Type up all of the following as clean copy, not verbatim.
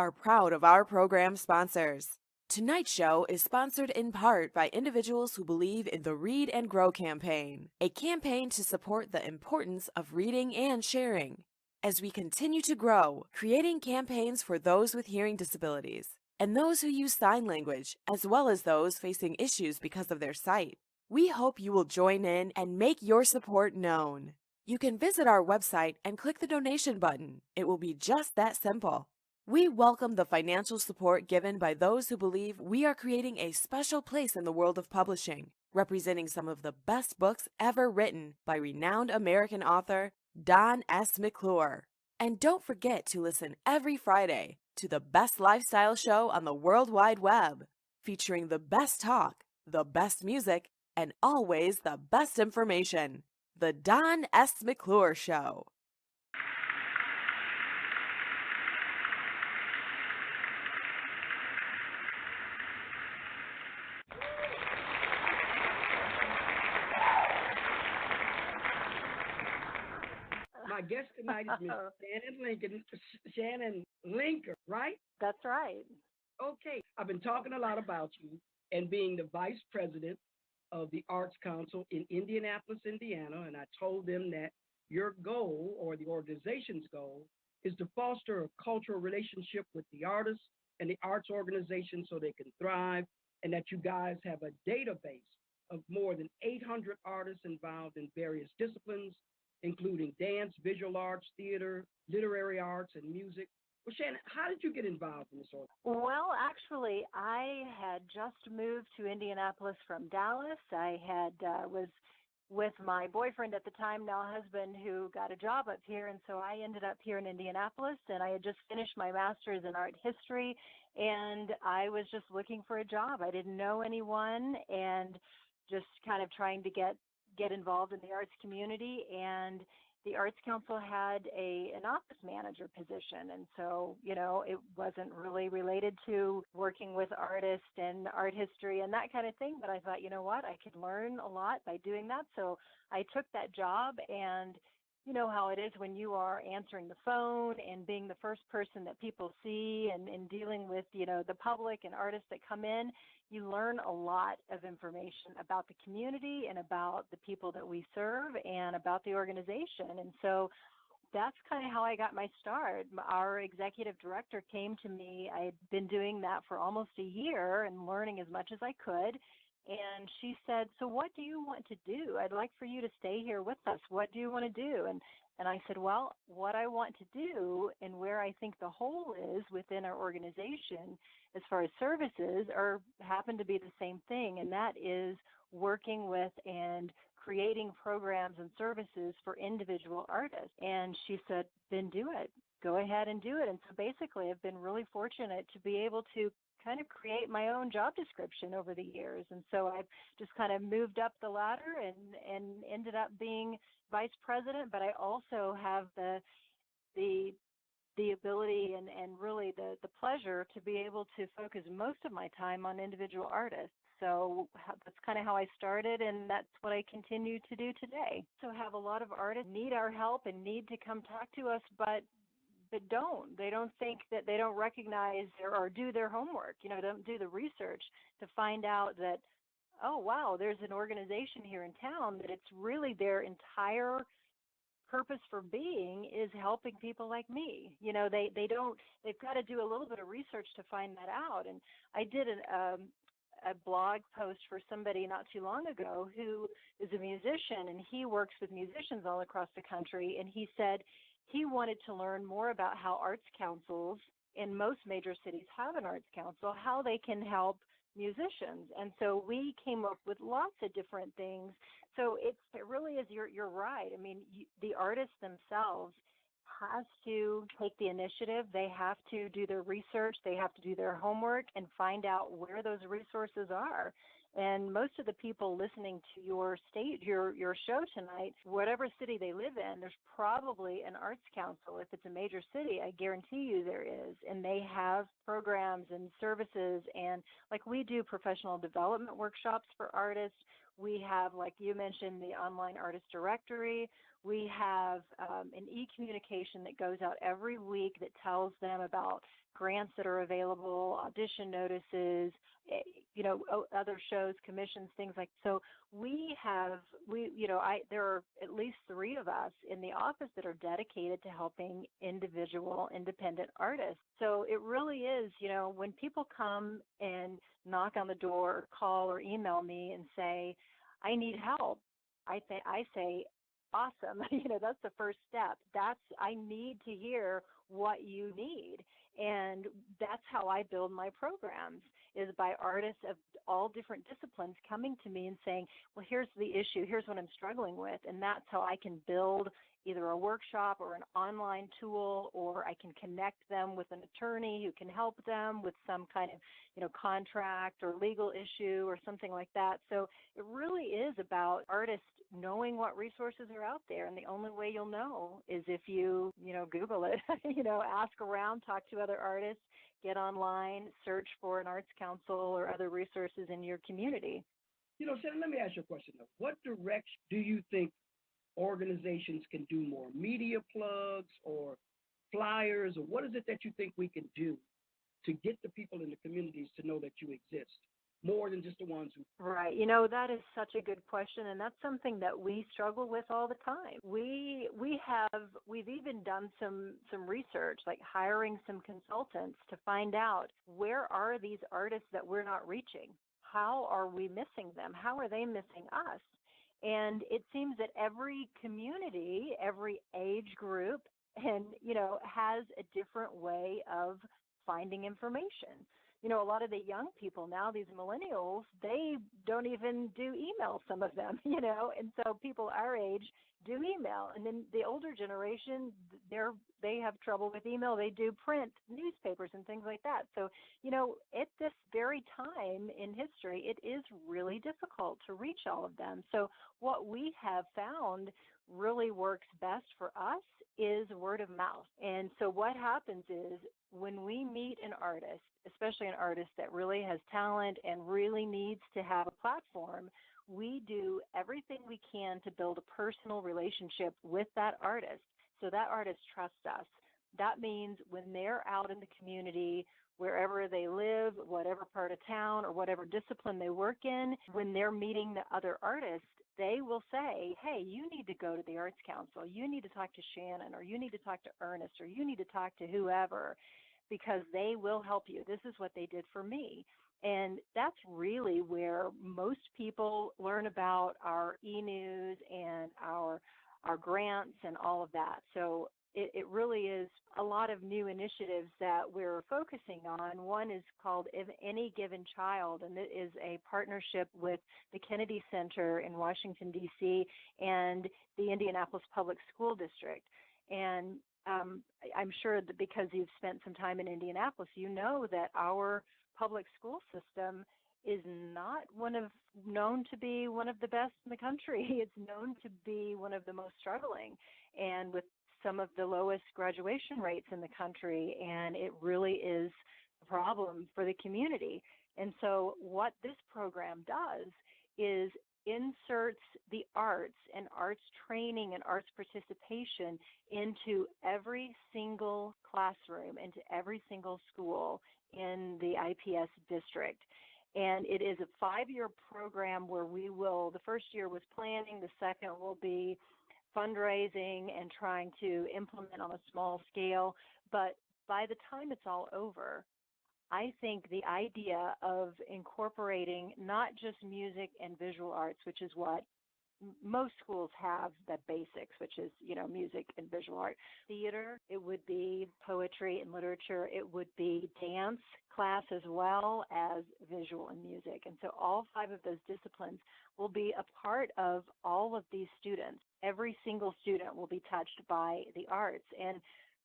are proud of our program sponsors. Tonight's show is sponsored in part by individuals who believe in the Read and Grow campaign, a campaign to support the importance of reading and sharing. As we continue to grow, creating campaigns for those with hearing disabilities and those who use sign language, as well as those facing issues because of their sight, we hope you will join in and make your support known. You can visit our website and click the donation button. It will be just that simple. We welcome the financial support given by those who believe we are creating a special place in the world of publishing, representing some of the best books ever written by renowned American author Don S. McClure. And don't forget to listen every Friday to the best lifestyle show on the World Wide Web, featuring the best talk, the best music, and always the best information. The Don S. McClure Show. My guest tonight is Miss Shannon Linker, right? That's right. Okay. I've been talking a lot about you and being the vice president of the Arts Council in Indianapolis, Indiana, and I told them that your goal or the organization's goal is to foster a cultural relationship with the artists and the arts organization so they can thrive, and that you guys have a database of more than 800 artists involved in various disciplines, including dance, visual arts, theater, literary arts, and music. Well, Shannon, how did you get involved in this organization? Well, actually, I had just moved to Indianapolis from Dallas. I was with my boyfriend at the time, now husband, who got a job up here, and so I ended up here in Indianapolis, and I had just finished my master's in art history, and I was just looking for a job. I didn't know anyone, and just kind of trying to get involved in the arts community, and the Arts Council had an office manager position. And so, it wasn't really related to working with artists and art history and that kind of thing. But I thought, you know what, I could learn a lot by doing that. So I took that job, and you know how it is when you are answering the phone and being the first person that people see and dealing with, the public and artists that come in, you learn a lot of information about the community and about the people that we serve and about the organization. And so that's kind of how I got my start. Our executive director came to me. I had been doing that for almost a year and learning as much as I could. And she said, so what do you want to do? I'd like for you to stay here with us. What do you want to do? And I said, well, what I want to do and where I think the hole is within our organization as far as services happen to be the same thing, and that is working with and creating programs and services for individual artists. And she said, then do it. Go ahead and do it. And so basically I've been really fortunate to be able to kind of create my own job description over the years. And so I've just kind of moved up the ladder and ended up being vice president, but I also have the ability and really the pleasure to be able to focus most of my time on individual artists. So that's kind of how I started, and that's what I continue to do today. So have a lot of artists need our help and need to come talk to us, but they don't think that they don't recognize or do their homework, don't do the research to find out that, oh, wow, there's an organization here in town that it's really their entire purpose for being is helping people like me. They've got to do a little bit of research to find that out. And I did a blog post for somebody not too long ago who is a musician, and he works with musicians all across the country. And he said he wanted to learn more about how arts councils in most major cities have an arts council, how they can help musicians. And so we came up with lots of different things. So it really is, you're right. I mean, the artists themselves has to take the initiative. They have to do their research. They have to do their homework and find out where those resources are. And most of the people listening to your show tonight, whatever city they live in, there's probably an arts council. If it's a major city, I guarantee you there is. And they have programs and services. And like we do professional development workshops for artists. We have, like you mentioned, the online artist directory. We have an e-communication that goes out every week that tells them about grants that are available, audition notices, other shows, commissions, things like that. So there are at least 3 of us in the office that are dedicated to helping individual independent artists. So it really is, when people come and knock on the door or call or email me and say, I need help, I say, awesome. That's the first step. I need to hear what you need. And that's how I build my programs, is by artists of all different disciplines coming to me and saying, well, here's the issue, here's what I'm struggling with. And that's how I can build either a workshop or an online tool, or I can connect them with an attorney who can help them with some kind of, contract or legal issue or something like that. So it really is about artists knowing what resources are out there. And the only way you'll know is if you, Google it, ask around, talk to other artists, get online, search for an arts council or other resources in your community. Shannon, let me ask you a question though. What direction do you think organizations can do more? Media plugs or flyers, or what is it that you think we can do to get the people in the communities to know that you exist, more than just the ones who... Right. That is such a good question, and that's something that we struggle with all the time. We've even done some research, like hiring some consultants to find out, where are these artists that we're not reaching? How are we missing them? How are they missing us? And it seems that every community, every age group, and, has a different way of finding information. A lot of the young people now, these millennials, they don't even do email, some of them, and so people our age do email. And then the older generation, they have trouble with email. They do print newspapers and things like that. So, at this very time in history, it is really difficult to reach all of them. So what we have found really works best for us is word of mouth. And so what happens is, when we meet an artist, especially an artist that really has talent and really needs to have a platform, we do everything we can to build a personal relationship with that artist, so that artist trusts us. That means when they're out in the community, wherever they live, whatever part of town or whatever discipline they work in, when they're meeting the other artists, they will say, hey, you need to go to the Arts Council. You need to talk to Shannon, or you need to talk to Ernest, or you need to talk to whoever, because they will help you. This is what they did for me. And that's really where most people learn about our e-news and our grants and all of that. So it really is a lot of new initiatives that we're focusing on. One is called Any Given Child, and it is a partnership with the Kennedy Center in Washington, D.C., and the Indianapolis Public School District. And I'm sure that because you've spent some time in Indianapolis, you know that our public school system is not known to be one of the best in the country. It's known to be one of the most struggling, and with some of the lowest graduation rates in the country, and it really is a problem for the community. And so what this program does is inserts the arts and arts training and arts participation into every single classroom, into every single school in the IPS district. And it is a 5-year program where the first year was planning, the second will be fundraising and trying to implement on a small scale. But by the time it's all over, I think the idea of incorporating not just music and visual arts, which is what most schools have, the basics, which is, music and visual art, theater, it would be poetry and literature, it would be dance class as well as visual and music. And so all 5 of those disciplines will be a part of all of these students. Every single student will be touched by the arts. And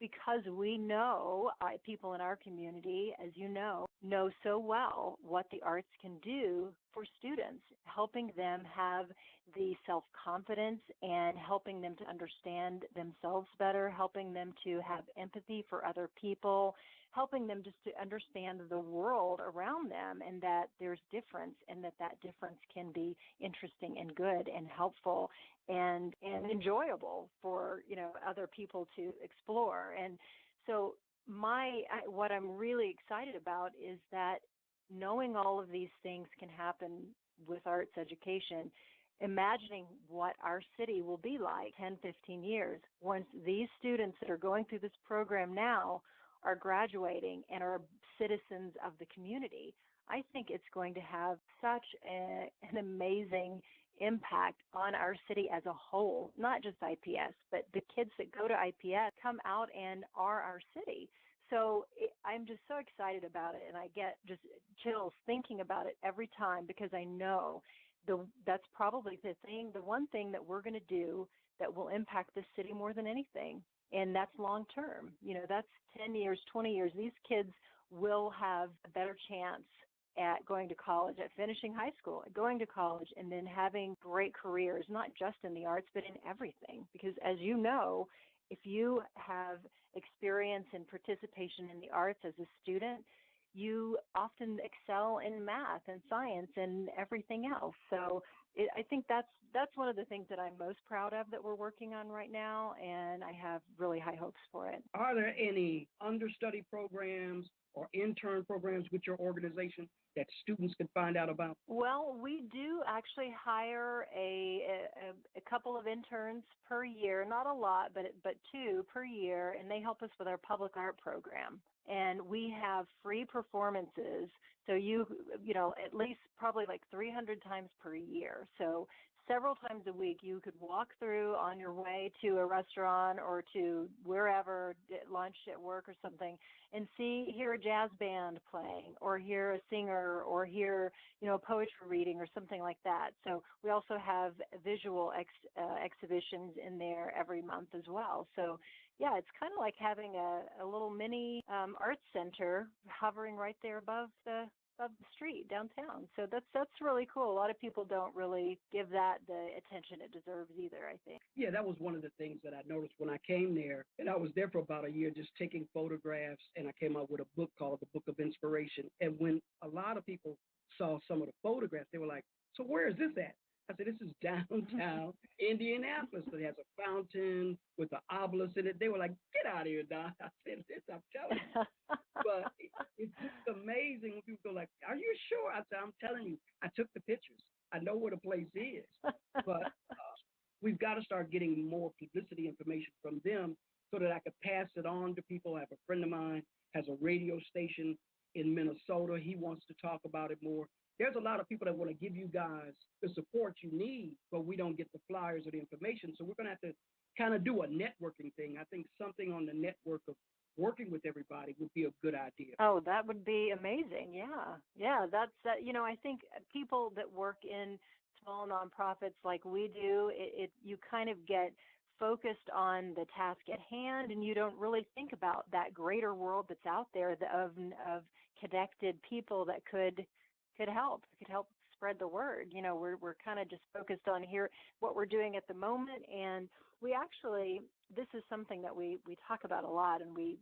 because we know, people in our community, as you know so well what the arts can do for students, helping them have the self-confidence and helping them to understand themselves better, helping them to have empathy for other people, helping them just to understand the world around them, and that there's difference, and that difference can be interesting and good and helpful and enjoyable for other people to explore. And so what I'm really excited about is that knowing all of these things can happen with arts education, imagining what our city will be like 10, 15 years once these students that are going through this program now are graduating and are citizens of the community. I think it's going to have such an amazing impact on our city as a whole, not just IPS, but the kids that go to IPS come out and are our city. So I'm just so excited about it, and I get just chills thinking about it every time, because I know that's probably the one thing that we're going to do that will impact this city more than anything. And that's long term. That's 10 years, 20 years. These kids will have a better chance at going to college, at finishing high school, at going to college, and then having great careers, not just in the arts, but in everything. Because as you know, if you have experience and participation in the arts as a student, you often excel in math and science and everything else. So I think that's one of the things that I'm most proud of that we're working on right now, and I have really high hopes for it. Are there any understudy programs or intern programs with your organization that students can find out about? Well, we do actually hire a couple of interns per year, not a lot, but 2 per year, and they help us with our public art program. And we have free performances, so you at least probably like 300 times per year. So several times a week you could walk through on your way to a restaurant or to wherever, at lunch, at work or something, and hear a jazz band playing, or hear a singer, or hear a poetry reading or something like that. So we also have visual exhibitions in there every month as well. So yeah, it's kind of like having a little mini arts center hovering right there above the street downtown. So that's really cool. A lot of people don't really give that the attention it deserves either, I think. Yeah, that was one of the things that I noticed when I came there. And I was there for about a year just taking photographs, and I came out with a book called The Book of Inspiration. And when a lot of people saw some of the photographs, they were like, so where is this at? I said, this is downtown Indianapolis. So it has a fountain with an obelisk in it. They were like, get out of here, Don. I said, this, I'm telling you. But it's just amazing when people go like, are you sure? I said, I'm telling you, I took the pictures. I know where the place is. But we've got to start getting more publicity information from them so that I could pass it on to people. I have a friend of mine has a radio station in Minnesota. He wants to talk about it more. There's a lot of people that want to give you guys the support you need, but we don't get the flyers or the information. So we're going to have to kind of do a networking thing. I think something on the network of working with everybody would be a good idea. Oh, that would be amazing. Yeah, that's that. I think people that work in small nonprofits like we do, you kind of get focused on the task at hand, and you don't really think about that greater world that's out there of connected people that could help spread the word. We're kind of just focused on here what we're doing at the moment, and we actually, this is something that we talk about a lot, and we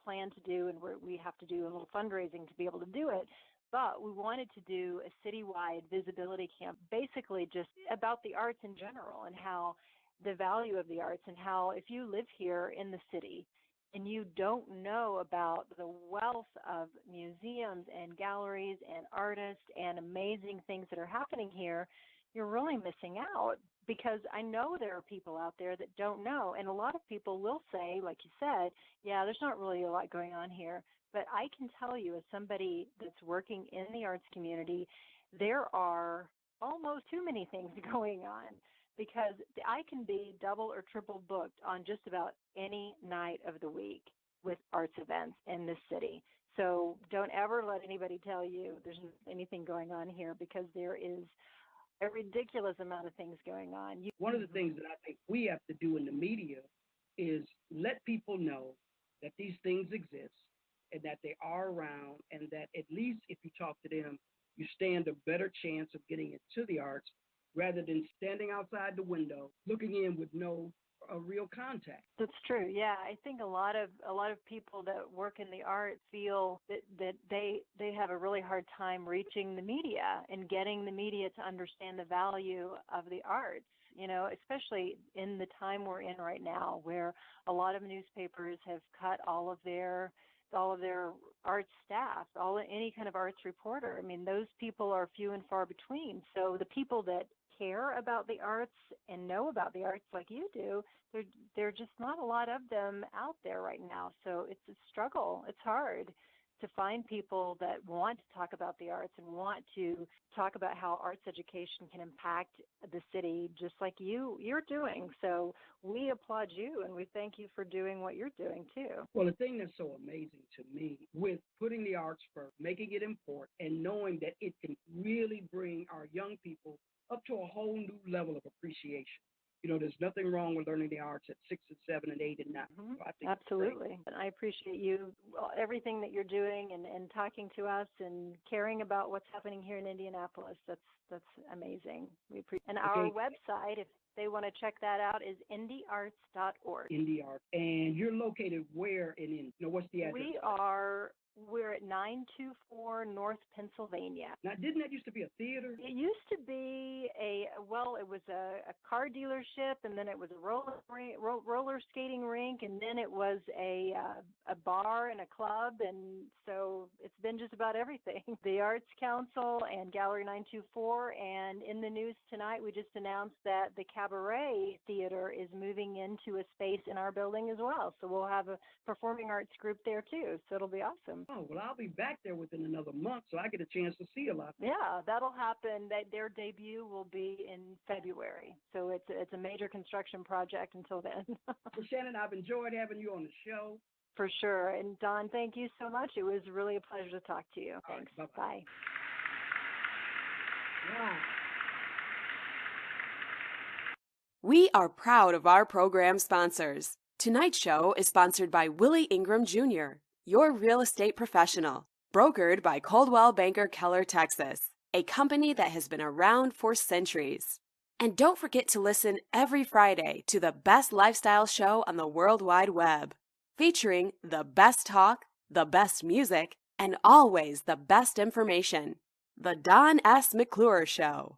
plan to do, and we have to do a little fundraising to be able to do it. But we wanted to do a citywide visibility camp, basically just about the arts in general, and how the value of the arts, and how if you live here in the city and you don't know about the wealth of museums and galleries and artists and amazing things that are happening here, you're really missing out. Because I know there are people out there that don't know. And a lot of people will say, like you said, yeah, there's not really a lot going on here. But I can tell you, as somebody that's working in the arts community, there are almost too many things going on, because I can be double or triple booked on just about any night of the week with arts events in this city. So don't ever let anybody tell you there's anything going on here, because there is a ridiculous amount of things going on. One of the things that I think we have to do in the media is let people know that these things exist and that they are around, and that at least if you talk to them, you stand a better chance of getting into the arts rather than standing outside the window looking in with no real contact. That's true. Yeah, I think a lot of people that work in the arts feel that they have a really hard time reaching the media and getting the media to understand the value of the arts. You know, especially in the time we're in right now, where a lot of newspapers have cut all of their arts staff, any kind of arts reporter. I mean, those people are few and far between. So the people that care about the arts and know about the arts like you do, there are just not a lot of them out there right now. So it's a struggle. It's hard to find people that want to talk about the arts and want to talk about how arts education can impact the city, just like you're doing. So we applaud you and we thank you for doing what you're doing too. Well, the thing that's so amazing to me with putting the arts first, making it important, and knowing that it can really bring our young people up to a whole new level of appreciation. You know, there's nothing wrong with learning the arts at 6 and 7 and 8 and 9. Mm-hmm. So I think absolutely. And I appreciate you, everything that you're doing and talking to us and caring about what's happening here in Indianapolis. That's amazing. We appreciate. And our website, if they want to check that out, is indiearts.org. Indie Arts. And you're located where in Indy? You know, what's the address? We're at 924 North Pennsylvania. Now, didn't that used to be a theater? It used to be it was a car dealership, and then it was a roller skating rink, and then it was a bar and a club, and so it's been just about everything. The Arts Council and Gallery 924, and in the news tonight, we just announced that the Cabaret Theater is moving into a space in our building as well. So we'll have a performing arts group there too, so it'll be awesome. Oh, well, I'll be back there within another month, so I get a chance to see a lot. Yeah, that'll happen. Their debut will be in February, so it's a major construction project until then. Well, Shannon, I've enjoyed having you on the show. For sure. And Don, thank you so much. It was really a pleasure to talk to you. All Thanks. right, bye-bye. Bye. Wow. We are proud of our program sponsors. Tonight's show is sponsored by Willie Ingram Jr., your real estate professional, brokered by Coldwell Banker Keller, Texas, a company that has been around for centuries. And don't forget to listen every Friday to the best lifestyle show on the World Wide Web, featuring the best talk, the best music, and always the best information. The Don S. McClure Show.